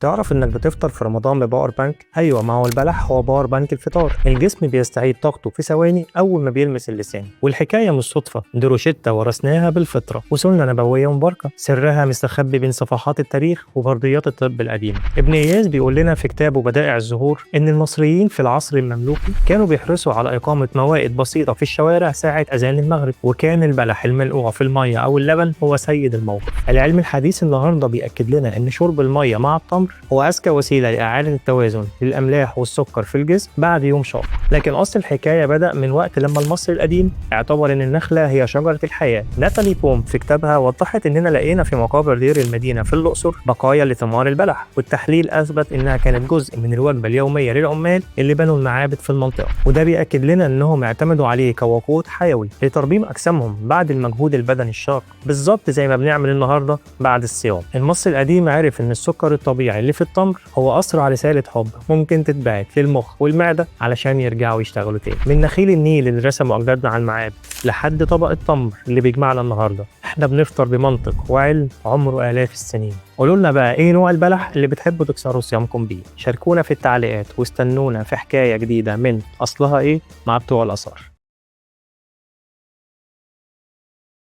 تعرف انك بتفطر في رمضان بباور بانك؟ ايوه، ما هو البلح هو باور بانك الفطار. الجسم بيستعيد طاقته في ثواني اول ما بيلمس اللسان، والحكايه مش صدفه، دي روشته ورثناها بالفطره وسنه نبويه مباركه، سرها مستخبي بين صفحات التاريخ وفرضيات الطب القديم. ابن اياس بيقول لنا في كتابه بدائع الزهور ان المصريين في العصر المملوكي كانوا بيحرصوا على اقامه موائد بسيطه في الشوارع ساعه اذان المغرب، وكان البلح المنقوع في الميه او اللبن هو سيد الموقف. العلم الحديث النهارده بيأكد لنا ان شرب الميه مع التمر هو أذكى وسيلة لإعادة التوازن للأملاح والسكر في الجسم بعد يوم شاق. لكن أصل الحكاية بدأ من وقت لما المصري القديم اعتبر إن النخلة هي شجرة الحياة. ناتالي بوم في كتابها وضحت إننا لقينا في مقابر دير المدينة في الأقصر بقايا لثمار البلح، والتحليل أثبت إنها كانت جزء من الوجبة اليومية للعمال اللي بنوا المعابد في المنطقة، وده بيأكد لنا إنهم اعتمدوا عليه كوقود حيوي لترميم أجسامهم بعد المجهود البدني الشاق، بالظبط زي ما بنعمل النهارده بعد الصيام. المصري القديم عرف إن السكر الطبيعي اللي في التمر هو أسرع رسالة حب ممكن تتبعت للمخ والمعدة علشان يرجعوا يشتغلوا تاني. من نخيل النيل اللي رسموا أجدادنا على المعابد لحد طبق التمر اللي بيجمعنا النهارده، احنا بنفطر بمنطق وعلم عمره آلاف السنين. قولوا لنا بقى ايه نوع البلح اللي بتحبوا تكسروا صيامكم بيه؟ شاركونا في التعليقات واستنونا في حكاية جديدة من أصلها ايه مع بتوع الآثار.